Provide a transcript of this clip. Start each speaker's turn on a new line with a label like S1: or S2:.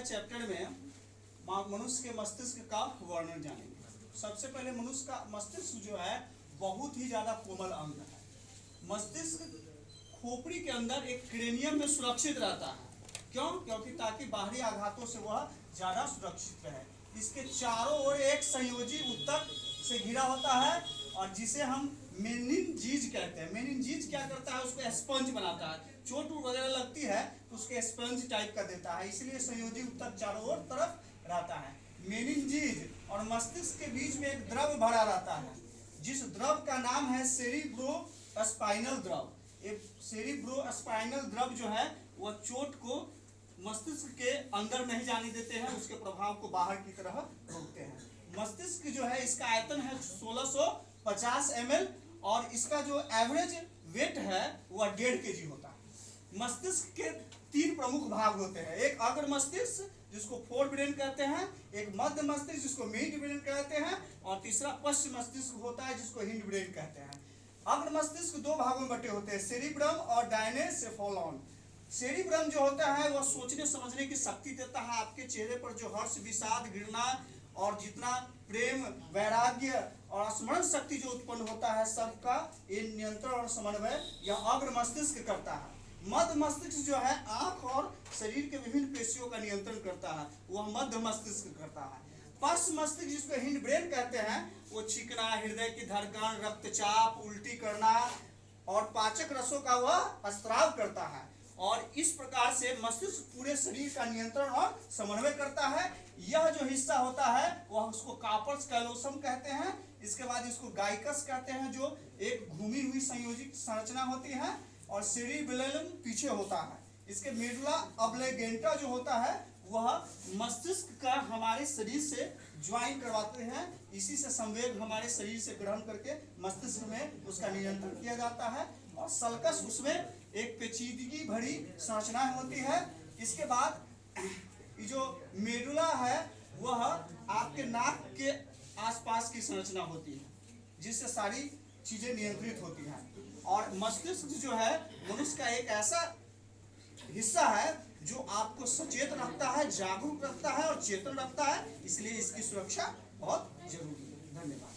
S1: Chapter में मनुष्य के मस्तिष्क का वर्णन जानेंगे। सबसे पहले मनुष्य का मस्तिष्क जो है बहुत ही ज्यादा कोमल अंग है। मस्तिष्क खोपड़ी के अंदर एक क्रेनियम में सुरक्षित रहता है। क्यों? क्योंकि ताकि बाहरी आघातों से वह ज्यादा सुरक्षित रहे। इसके चारों ओर एक संयोजी ऊतक से घिरा होता है और जिसे हम मेनिनजीज कहते हैं। मेनिनजीज क्या करता है? उसको स्पंज बनाता है। चोट वगैरह लगती है तो उसके स्पंज टाइप का देता है, इसलिए संयोजी ऊतक चारों ओर तरफ रहता है। मेनिनजीज और मस्तिष्क के बीच में एक द्रव भरा रहता है जिस द्रव का नाम है सेरिब्रोस्पाइनल द्रव। एक सेरिब्रोस्पाइनल द्रव जो है वह चोट को मस्तिष्क के अंदर नहीं जाने देते हैं, उसके प्रभाव को बाहर की तरह रोकते हैं। मस्तिष्क जो है इसका आयतन है 1650 ml और इसका जो एवरेज वेट है वह 1.5 kg होता है। मस्तिष्क के 3 प्रमुख भाग होते हैं। एक अग्र मस्तिष्क जिसको फोर ब्रेन कहते हैं, एक मध्य मस्तिष्क जिसको मिड ब्रेन कहते हैं और तीसरा पश्च मस्तिष्क होता है जिसको हिंड ब्रेन कहते हैं। अग्र मस्तिष्क 2 भागों में बटे होते हैं, सेरिब्रम और डायनेसेफोलॉन। सेरिब्रम जो होता है वह सोचने समझने की शक्ति देता है। आपके चेहरे पर जो हर्ष, विषाद, घृणा और जितना प्रेम, वैराग्य और स्मरण शक्ति जो उत्पन्न होता है सबका ये नियंत्रण और समन्वय यह अग्र मस्तिष्क करता है। मध्य मस्तिष्क जो है आंख और शरीर के विभिन्न पेशियों का नियंत्रण करता है, वह मध्य मस्तिष्क करता है। पश्च मस्तिष्क जिसको हिंड ब्रेन कहते हैं वो चिकना, हृदय की धड़कन, रक्तचाप, उल्टी करना और पाचक रसों का वह स्त्राव करता है। और इस प्रकार से मस्तिष्क पूरे शरीर का नियंत्रण और समन्वय करता है। यह जो हिस्सा होता है वह उसको कार्पस कैलोसम कहते हैं। इसके बाद इसको गाइकस कहते हैं जो एक घूमी हुई संयोजित संरचना होती है और सेरिबेलम पीछे होता है। इसके मेडुला ऑब्लिगेंटा जो होता है वह मस्तिष्क का हमारे शरीर से ज्वाइन करवाते हैं। इसी से संवेग हमारे शरीर से ग्रहण करके मस्तिष्क में उसका नियंत्रण किया जाता है। और सल्कस उसमें एक पेचीदगी भरी संरचना होती है। इसके बाद ये जो मेडुला है वह आपके नाक के आसपास की संरचना होती है जिससे सारी चीजें नियंत्रित होती हैं। और मस्तिष्क जो है मनुष्य का एक ऐसा हिस्सा है जो आपको सचेत रखता है, जागरूक रखता है और चेतन रखता है, इसलिए इसकी सुरक्षा बहुत जरूरी है। धन्यवाद।